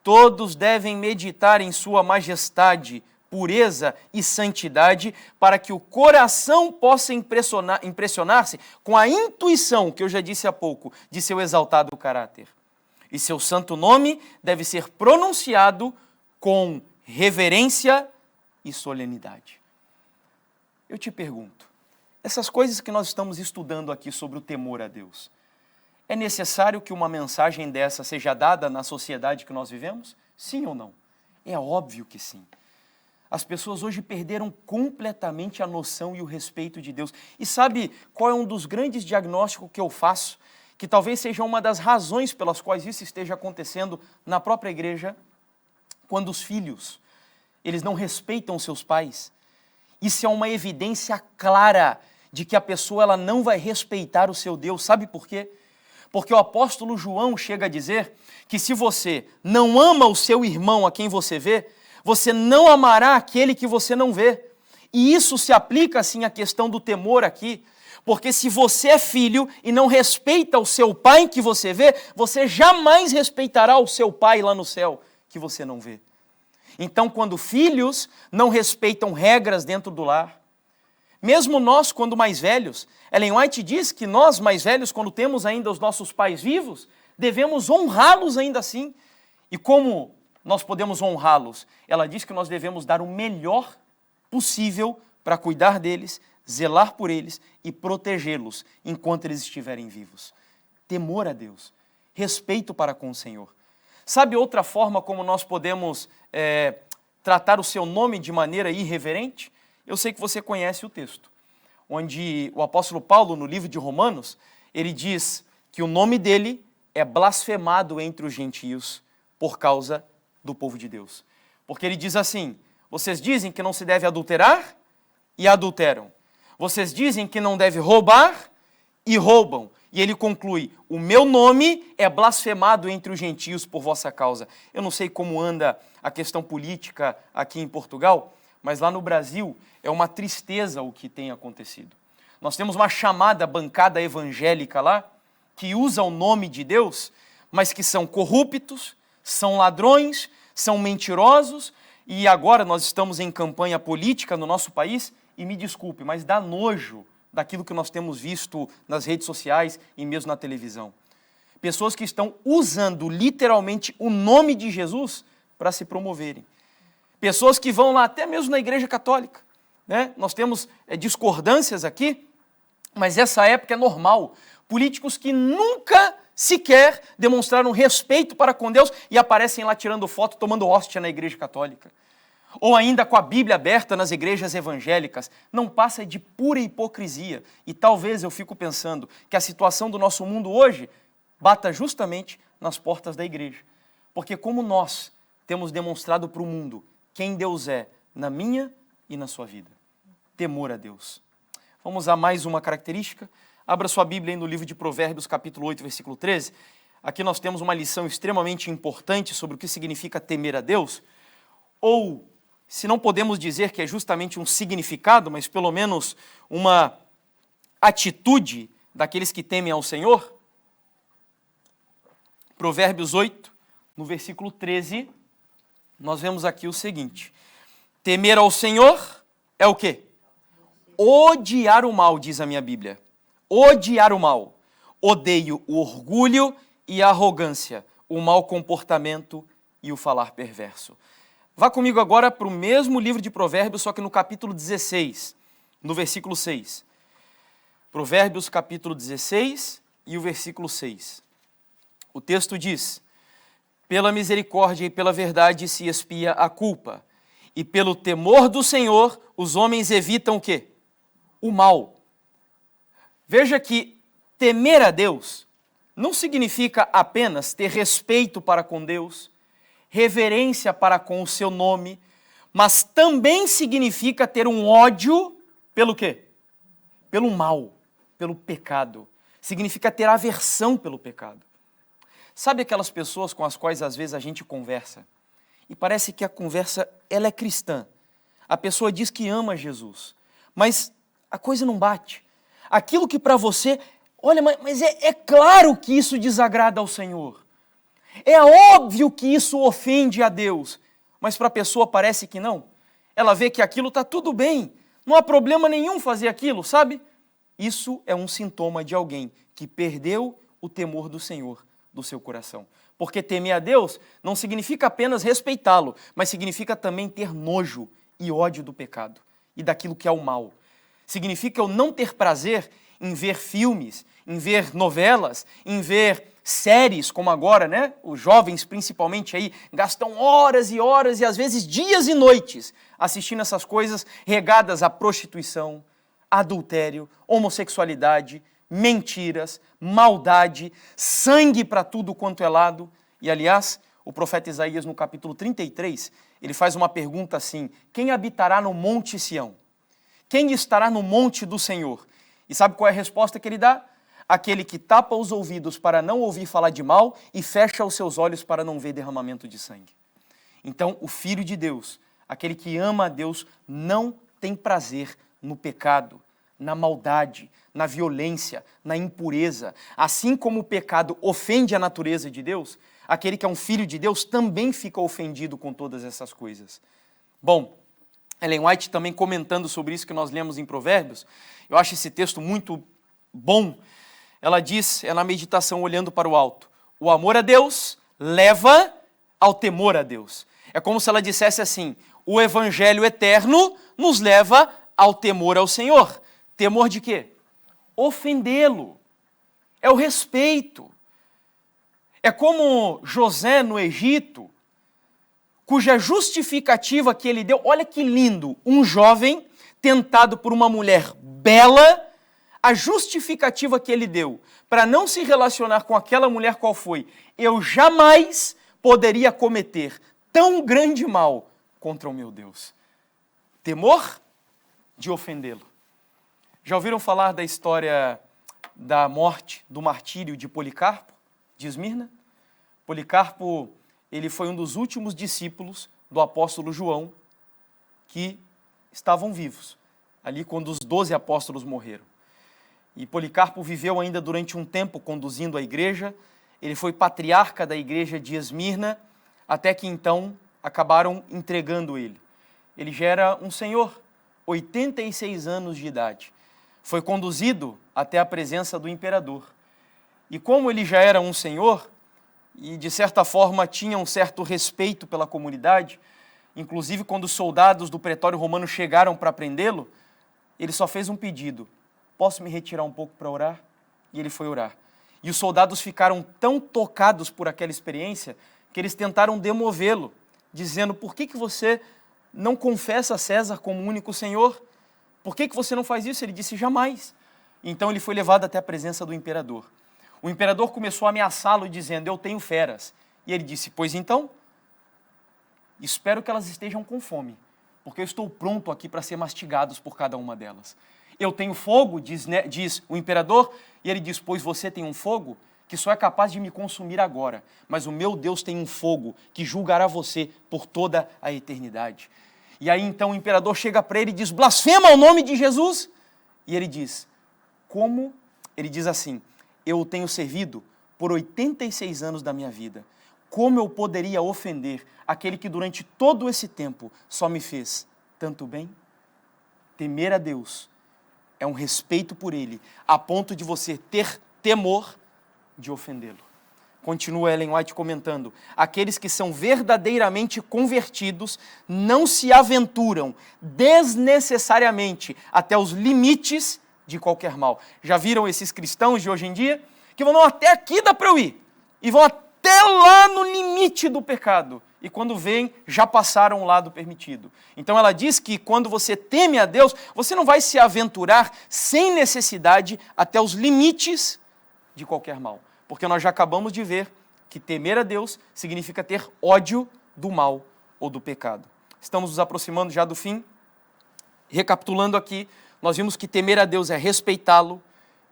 Todos devem meditar em sua majestade, pureza e santidade, para que o coração possa impressionar-se com a intuição, que eu já disse há pouco, de seu exaltado caráter. E seu santo nome deve ser pronunciado com reverência e solenidade. Eu te pergunto, essas coisas que nós estamos estudando aqui sobre o temor a Deus, é necessário que uma mensagem dessa seja dada na sociedade que nós vivemos? Sim ou não? É óbvio que sim. As pessoas hoje perderam completamente a noção e o respeito de Deus. E sabe qual é um dos grandes diagnósticos que eu faço? Que talvez seja uma das razões pelas quais isso esteja acontecendo na própria igreja? Quando os filhos, eles não respeitam seus pais. Isso é uma evidência clara de que a pessoa ela não vai respeitar o seu Deus. Sabe por quê? Porque o apóstolo João chega a dizer que se você não ama o seu irmão a quem você vê, você não amará aquele que você não vê. E isso se aplica, assim, à questão do temor aqui, porque se você é filho e não respeita o seu pai que você vê, você jamais respeitará o seu pai lá no céu que você não vê. Então, quando filhos não respeitam regras dentro do lar, mesmo nós, quando mais velhos, Ellen White diz que nós, mais velhos, quando temos ainda os nossos pais vivos, devemos honrá-los ainda assim. E como nós podemos honrá-los? Ela diz que nós devemos dar o melhor possível para cuidar deles, zelar por eles e protegê-los enquanto eles estiverem vivos. Temor a Deus, respeito para com o Senhor. Sabe outra forma como nós podemos tratar o seu nome de maneira irreverente? Eu sei que você conhece o texto, onde o apóstolo Paulo, no livro de Romanos, ele diz que o nome dele é blasfemado entre os gentios por causa do povo de Deus. Porque ele diz assim: vocês dizem que não se deve adulterar e adulteram. Vocês dizem que não deve roubar e roubam. E ele conclui: o meu nome é blasfemado entre os gentios por vossa causa. Eu não sei como anda a questão política aqui em Portugal, mas lá no Brasil é uma tristeza o que tem acontecido. Nós temos uma chamada bancada evangélica lá, que usa o nome de Deus, mas que são corruptos, são ladrões, são mentirosos, e agora nós estamos em campanha política no nosso país, e me desculpe, mas dá nojo daquilo que nós temos visto nas redes sociais e mesmo na televisão. Pessoas que estão usando literalmente o nome de Jesus para se promoverem. Pessoas que vão lá até mesmo na igreja católica, né? Nós temos discordâncias aqui, mas essa época é normal. Políticos que nunca sequer demonstraram respeito para com Deus e aparecem lá tirando foto, tomando hóstia na igreja católica. Ou ainda com a Bíblia aberta nas igrejas evangélicas. Não passa de pura hipocrisia. E talvez eu fico pensando que a situação do nosso mundo hoje bata justamente nas portas da igreja. Porque como nós temos demonstrado para o mundo quem Deus é na minha e na sua vida. Temor a Deus. Vamos a mais uma característica. Abra sua Bíblia aí no livro de Provérbios, capítulo 8, versículo 13. Aqui nós temos uma lição extremamente importante sobre o que significa temer a Deus. Ou, se não podemos dizer que é justamente um significado, mas pelo menos uma atitude daqueles que temem ao Senhor. Provérbios 8, no versículo 13, nós vemos aqui o seguinte: temer ao Senhor é o quê? Odiar o mal, diz a minha Bíblia. Odiar o mal. Odeio o orgulho e a arrogância, o mau comportamento e o falar perverso. Vá comigo agora para o mesmo livro de Provérbios, só que no capítulo 16, no versículo 6. Provérbios, capítulo 16 e o versículo 6. O texto diz: pela misericórdia e pela verdade se expia a culpa, e pelo temor do Senhor os homens evitam o quê? O mal. Veja que temer a Deus não significa apenas ter respeito para com Deus, reverência para com o seu nome, mas também significa ter um ódio pelo quê? Pelo mal, pelo pecado. Significa ter aversão pelo pecado. Sabe aquelas pessoas com as quais às vezes a gente conversa e parece que a conversa ela é cristã. A pessoa diz que ama Jesus, mas a coisa não bate. Aquilo que para você, olha, mas é claro que isso desagrada ao Senhor. É óbvio que isso ofende a Deus, mas para a pessoa parece que não. Ela vê que aquilo está tudo bem, não há problema nenhum fazer aquilo, sabe? Isso é um sintoma de alguém que perdeu o temor do Senhor do seu coração. Porque temer a Deus não significa apenas respeitá-lo, mas significa também ter nojo e ódio do pecado e daquilo que é o mal. Significa eu não ter prazer em ver filmes, em ver novelas, em ver séries como agora, né? Os jovens principalmente aí gastam horas e horas e às vezes dias e noites assistindo essas coisas regadas à prostituição, adultério, homossexualidade, mentiras, maldade, sangue para tudo quanto é lado. E aliás, o profeta Isaías no capítulo 33, ele faz uma pergunta assim: quem habitará no monte Sião? Quem estará no monte do Senhor? E sabe qual é a resposta que ele dá? Aquele que tapa os ouvidos para não ouvir falar de mal e fecha os seus olhos para não ver derramamento de sangue. Então, o Filho de Deus, aquele que ama a Deus, não tem prazer no pecado, na maldade, na violência, na impureza. Assim como o pecado ofende a natureza de Deus, aquele que é um filho de Deus também fica ofendido com todas essas coisas. Bom, Ellen White também comentando sobre isso que nós lemos em Provérbios, eu acho esse texto muito bom. Ela diz, na meditação olhando para o alto, o amor a Deus leva ao temor a Deus. É como se ela dissesse assim, o evangelho eterno nos leva ao temor ao Senhor. Temor de quê? Ofendê-lo. É o respeito. É como José no Egito, cuja justificativa que ele deu, olha que lindo, um jovem tentado por uma mulher bela, a justificativa que ele deu para não se relacionar com aquela mulher qual foi, eu jamais poderia cometer tão grande mal contra o meu Deus. Temor de ofendê-lo. Já ouviram falar da história da morte, do martírio de Policarpo, de Esmirna? Policarpo, ele foi um dos últimos discípulos do apóstolo João que estavam vivos, ali quando os 12 apóstolos morreram. E Policarpo viveu ainda durante um tempo conduzindo a igreja, ele foi patriarca da igreja de Esmirna, até que então acabaram entregando ele. Ele já era um senhor, 86 anos de idade. Foi conduzido até a presença do imperador. E como ele já era um senhor, e de certa forma tinha um certo respeito pela comunidade, inclusive quando os soldados do pretório romano chegaram para prendê-lo, ele só fez um pedido: posso me retirar um pouco para orar? E ele foi orar. E os soldados ficaram tão tocados por aquela experiência que eles tentaram demovê-lo, dizendo: por que você não confessa a César como único Senhor? Por que você não faz isso? Ele disse: jamais. Então ele foi levado até a presença do imperador. O imperador começou a ameaçá-lo dizendo: eu tenho feras. E ele disse: pois então, espero que elas estejam com fome, porque eu estou pronto aqui para ser mastigados por cada uma delas. Eu tenho fogo, diz o imperador, e ele diz: pois você tem um fogo que só é capaz de me consumir agora, mas o meu Deus tem um fogo que julgará você por toda a eternidade. E aí então o imperador chega para ele e diz: blasfema o nome de Jesus. E ele diz: como? Ele diz assim: eu o tenho servido por 86 anos da minha vida. Como eu poderia ofender aquele que durante todo esse tempo só me fez tanto bem? Temer a Deus é um respeito por Ele, a ponto de você ter temor de ofendê-lo. Continua Ellen White comentando: aqueles que são verdadeiramente convertidos não se aventuram desnecessariamente até os limites de qualquer mal. Já viram esses cristãos de hoje em dia? Que vão, não, até aqui dá para eu ir. E vão até lá no limite do pecado. E quando vêm, já passaram o lado permitido. Então ela diz que quando você teme a Deus, você não vai se aventurar sem necessidade até os limites de qualquer mal. Porque nós já acabamos de ver que temer a Deus significa ter ódio do mal ou do pecado. Estamos nos aproximando já do fim. Recapitulando aqui, nós vimos que temer a Deus é respeitá-lo,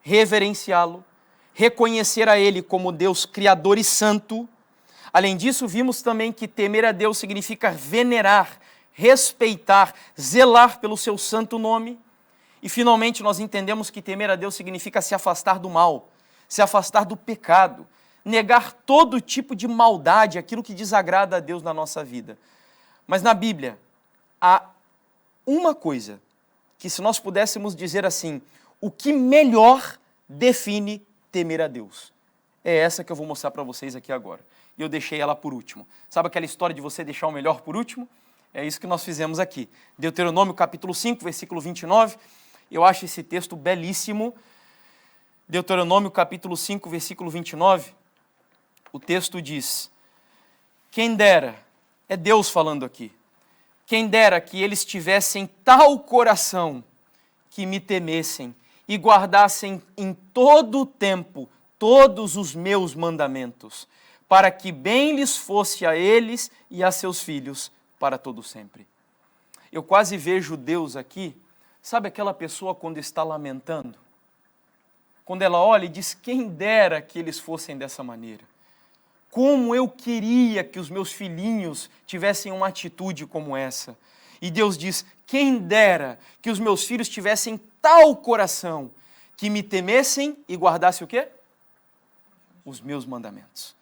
reverenciá-lo, reconhecer a Ele como Deus criador e santo. Além disso, vimos também que temer a Deus significa venerar, respeitar, zelar pelo seu santo nome. E finalmente nós entendemos que temer a Deus significa se afastar do mal, se afastar do pecado, negar todo tipo de maldade, aquilo que desagrada a Deus na nossa vida. Mas na Bíblia, há uma coisa que, se nós pudéssemos dizer assim, o que melhor define temer a Deus, é essa que eu vou mostrar para vocês aqui agora. E eu deixei ela por último. Sabe aquela história de você deixar o melhor por último? É isso que nós fizemos aqui. Deuteronômio capítulo 5, versículo 29. Eu acho esse texto belíssimo. Deuteronômio capítulo 5, versículo 29. O texto diz: quem dera, é Deus falando aqui, quem dera que eles tivessem tal coração que me temessem e guardassem em todo o tempo todos os meus mandamentos, para que bem lhes fosse a eles e a seus filhos para todo sempre. Eu quase vejo Deus aqui, sabe aquela pessoa quando está lamentando? Quando ela olha e diz, quem dera que eles fossem dessa maneira. Como eu queria que os meus filhinhos tivessem uma atitude como essa. E Deus diz, quem dera que os meus filhos tivessem tal coração, que me temessem e guardassem o quê? Os meus mandamentos.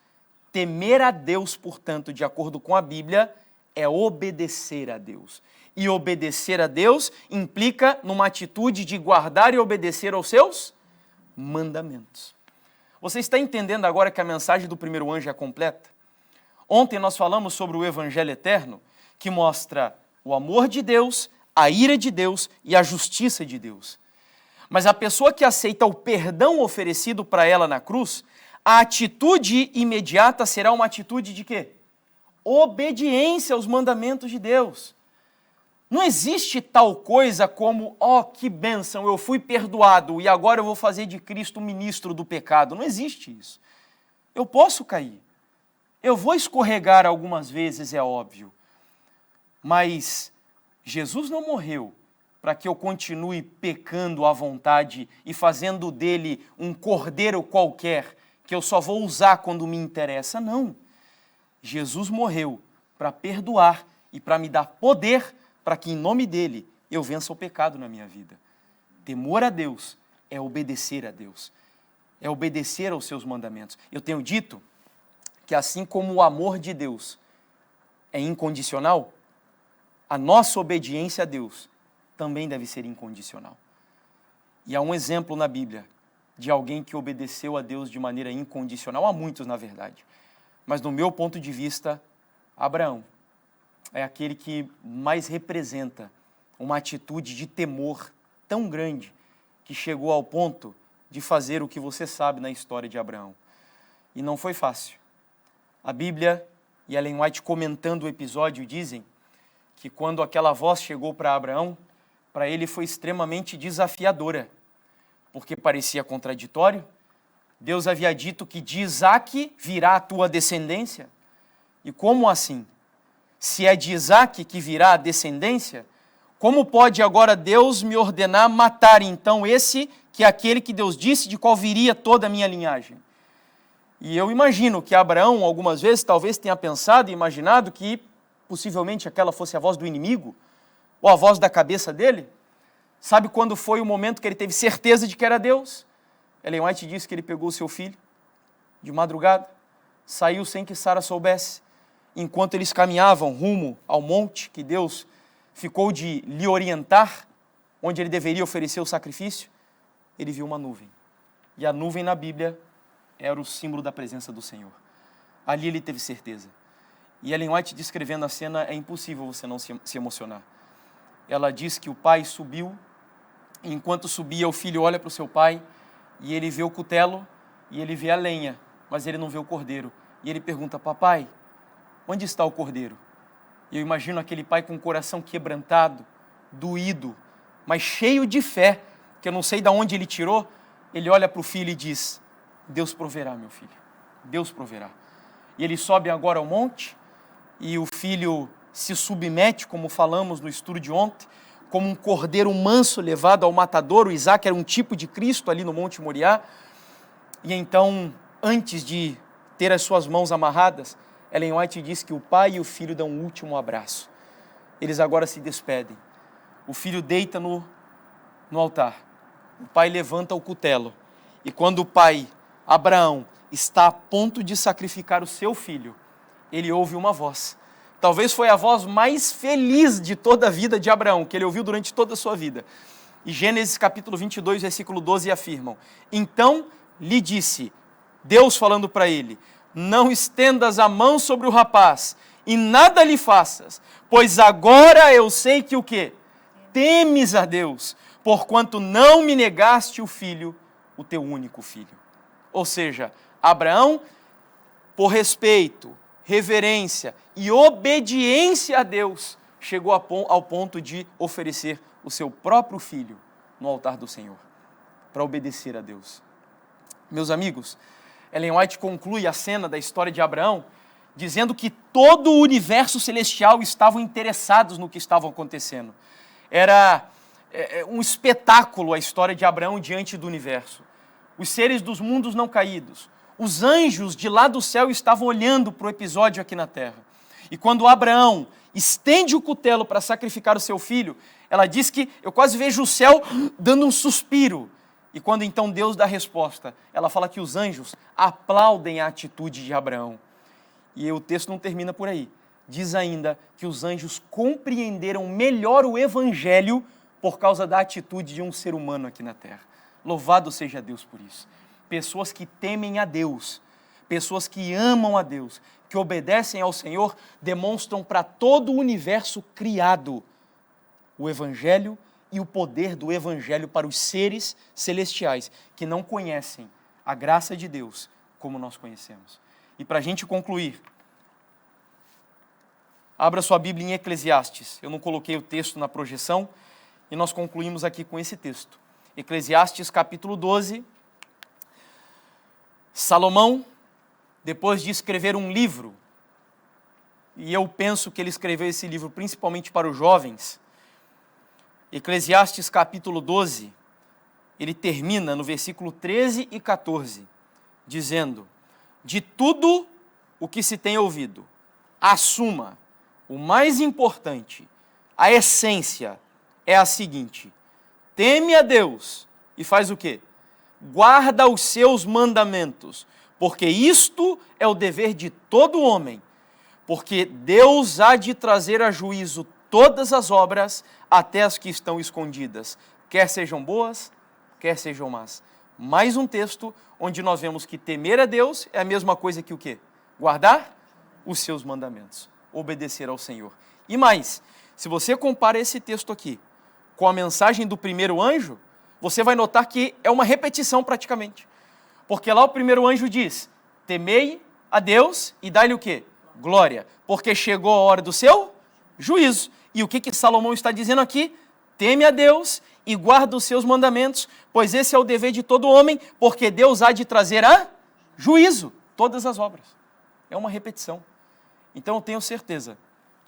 Temer a Deus, portanto, de acordo com a Bíblia, é obedecer a Deus. E obedecer a Deus implica numa atitude de guardar e obedecer aos seus mandamentos. Você está entendendo agora que a mensagem do primeiro anjo é completa? Ontem nós falamos sobre o Evangelho eterno, que mostra o amor de Deus, a ira de Deus e a justiça de Deus. Mas a pessoa que aceita o perdão oferecido para ela na cruz, a atitude imediata será uma atitude de quê? Obediência aos mandamentos de Deus. Não existe tal coisa como, que bênção, eu fui perdoado e agora eu vou fazer de Cristo um ministro do pecado. Não existe isso. Eu posso cair. Eu vou escorregar algumas vezes, é óbvio. Mas Jesus não morreu para que eu continue pecando à vontade e fazendo dele um cordeiro qualquer, que eu só vou usar quando me interessa. Não. Jesus morreu para perdoar e para me dar poder para que em nome dele eu vença o pecado na minha vida. Temor a Deus é obedecer a Deus, é obedecer aos seus mandamentos. Eu tenho dito que assim como o amor de Deus é incondicional, a nossa obediência a Deus também deve ser incondicional. E há um exemplo na Bíblia de alguém que obedeceu a Deus de maneira incondicional, há muitos na verdade, mas no meu ponto de vista, Abraão é aquele que mais representa uma atitude de temor tão grande que chegou ao ponto de fazer o que você sabe na história de Abraão. E não foi fácil. A Bíblia e Ellen White comentando o episódio dizem que quando aquela voz chegou para Abraão, para ele foi extremamente desafiadora, porque parecia contraditório. Deus havia dito que de Isaque virá a tua descendência. E como assim? Se é de Isaque que virá a descendência, como pode agora Deus me ordenar matar então esse que é aquele que Deus disse de qual viria toda a minha linhagem? E eu imagino que Abraão, algumas vezes, talvez tenha pensado e imaginado que possivelmente aquela fosse a voz do inimigo, ou a voz da cabeça dele. Sabe quando foi o momento que ele teve certeza de que era Deus? Ellen White diz que ele pegou o seu filho de madrugada, saiu sem que Sara soubesse, enquanto eles caminhavam rumo ao monte que Deus ficou de lhe orientar, onde ele deveria oferecer o sacrifício, ele viu uma nuvem. E a nuvem na Bíblia era o símbolo da presença do Senhor. Ali ele teve certeza. E Ellen White, descrevendo a cena, é impossível você não se emocionar. Ela diz que o pai subiu, e enquanto subia, o filho olha para o seu pai, e ele vê o cutelo, e ele vê a lenha, mas ele não vê o cordeiro. E ele pergunta: papai, onde está o cordeiro? E eu imagino aquele pai com o coração quebrantado, doído, mas cheio de fé, que eu não sei de onde ele tirou. Ele olha para o filho e diz: Deus proverá, meu filho, Deus proverá. E ele sobe agora ao monte, e o filho se submete, como falamos no estudo de ontem, como um cordeiro manso levado ao matadouro. Isaac era um tipo de Cristo ali no Monte Moriá. E então, antes de ter as suas mãos amarradas, Ellen White diz que o pai e o filho dão um último abraço. Eles agora se despedem. O filho deita no altar. O pai levanta o cutelo. E quando o pai, Abraão, está a ponto de sacrificar o seu filho, ele ouve uma voz. Talvez foi a voz mais feliz de toda a vida de Abraão, que ele ouviu durante toda a sua vida. E Gênesis capítulo 22, versículo 12 afirmam: então lhe disse, Deus falando para ele: não estendas a mão sobre o rapaz e nada lhe faças, pois agora eu sei que o quê? Temes a Deus, porquanto não me negaste o filho, o teu único filho. Ou seja, Abraão, por respeito, reverência e obediência a Deus, chegou ao ponto de oferecer o seu próprio filho no altar do Senhor, para obedecer a Deus. Meus amigos, Ellen White conclui a cena da história de Abraão dizendo que todo o universo celestial estavam interessados no que estava acontecendo. Era um espetáculo a história de Abraão diante do universo. Os seres dos mundos não caídos, os anjos de lá do céu estavam olhando para o episódio aqui na terra. E quando Abraão estende o cutelo para sacrificar o seu filho, ela diz que eu quase vejo o céu dando um suspiro. E quando então Deus dá a resposta, ela fala que os anjos aplaudem a atitude de Abraão. E o texto não termina por aí. Diz ainda que os anjos compreenderam melhor o evangelho por causa da atitude de um ser humano aqui na terra. Louvado seja Deus por isso. Pessoas que temem a Deus, pessoas que amam a Deus, que obedecem ao Senhor, demonstram para todo o universo criado o evangelho e o poder do evangelho para os seres celestiais que não conhecem a graça de Deus como nós conhecemos. E para a gente concluir, abra sua Bíblia em Eclesiastes. Eu não coloquei o texto na projeção e nós concluímos aqui com esse texto. Eclesiastes capítulo 12. Salomão, depois de escrever um livro, e eu penso que ele escreveu esse livro principalmente para os jovens, Eclesiastes capítulo 12, ele termina no versículo 13 e 14, dizendo: de tudo o que se tem ouvido, assuma o mais importante, a essência é a seguinte: teme a Deus e faz o quê? Guarda os seus mandamentos, porque isto é o dever de todo homem, porque Deus há de trazer a juízo todas as obras, até as que estão escondidas, quer sejam boas, quer sejam más. Mais um texto onde nós vemos que temer a Deus é a mesma coisa que o quê? Guardar os seus mandamentos, obedecer ao Senhor. E mais, se você compara esse texto aqui com a mensagem do primeiro anjo, você vai notar que é uma repetição praticamente. Porque lá o primeiro anjo diz: temei a Deus e dai-lhe o quê? Glória, porque chegou a hora do seu juízo. E o que Salomão está dizendo aqui? Teme a Deus e guarda os seus mandamentos, pois esse é o dever de todo homem, porque Deus há de trazer a juízo todas as obras. É uma repetição. Então eu tenho certeza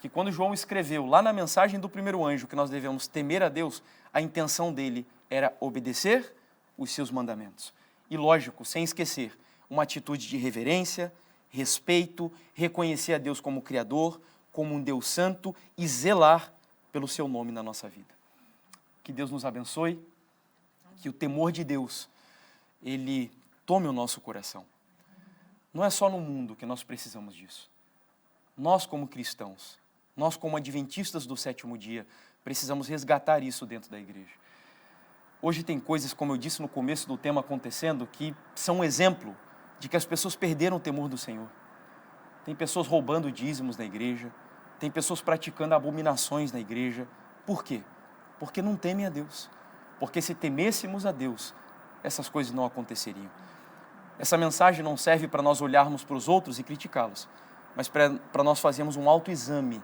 que quando João escreveu lá na mensagem do primeiro anjo que nós devemos temer a Deus, a intenção dele era obedecer os seus mandamentos. E lógico, sem esquecer, uma atitude de reverência, respeito, reconhecer a Deus como Criador, como um Deus santo e zelar pelo seu nome na nossa vida. Que Deus nos abençoe, que o temor de Deus, ele tome o nosso coração. Não é só no mundo que nós precisamos disso. Nós como cristãos, nós como adventistas do sétimo dia, precisamos resgatar isso dentro da igreja. Hoje tem coisas, como eu disse no começo do tema, acontecendo que são um exemplo de que as pessoas perderam o temor do Senhor. Tem pessoas roubando dízimos na igreja, tem pessoas praticando abominações na igreja. Por quê? Porque não temem a Deus. Porque se temêssemos a Deus, essas coisas não aconteceriam. Essa mensagem não serve para nós olharmos para os outros e criticá-los, mas para nós fazermos um autoexame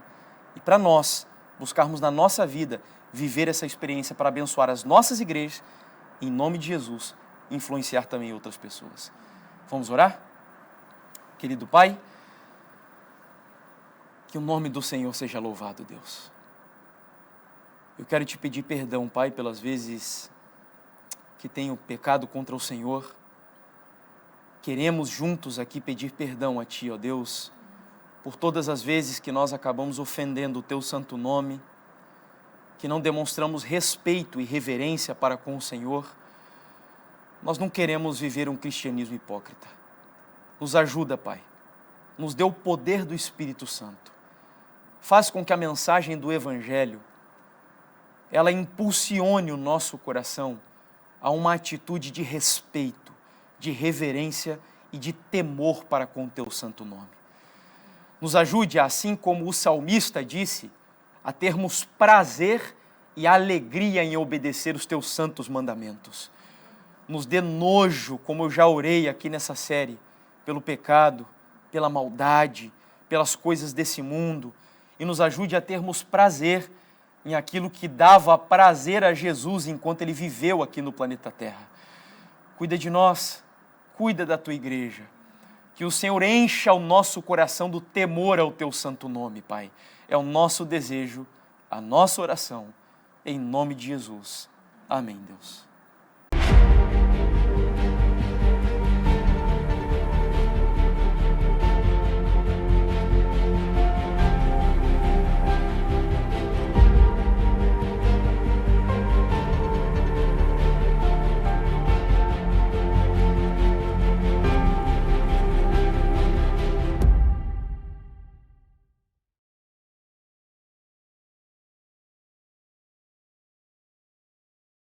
e para nós buscarmos na nossa vida viver essa experiência para abençoar as nossas igrejas, em nome de Jesus, influenciar também outras pessoas. Vamos orar? Querido Pai, que o nome do Senhor seja louvado, Deus. Eu quero te pedir perdão, Pai, pelas vezes que tenho pecado contra o Senhor. Queremos juntos aqui pedir perdão a Ti, ó Deus, por todas as vezes que nós acabamos ofendendo o Teu santo nome, que não demonstramos respeito e reverência para com o Senhor. Nós não queremos viver um cristianismo hipócrita. Nos ajuda, Pai. Nos dê o poder do Espírito Santo. Faz com que a mensagem do Evangelho, ela impulsione o nosso coração a uma atitude de respeito, de reverência e de temor para com o Teu santo nome. Nos ajude, assim como o salmista disse, a termos prazer e alegria em obedecer os Teus santos mandamentos. Nos dê nojo, como eu já orei aqui nessa série, pelo pecado, pela maldade, pelas coisas desse mundo, e nos ajude a termos prazer em aquilo que dava prazer a Jesus enquanto Ele viveu aqui no planeta Terra. Cuida de nós, cuida da Tua igreja. Que o Senhor encha o nosso coração do temor ao Teu santo nome, Pai. É o nosso desejo, a nossa oração, em nome de Jesus. Amém, Deus.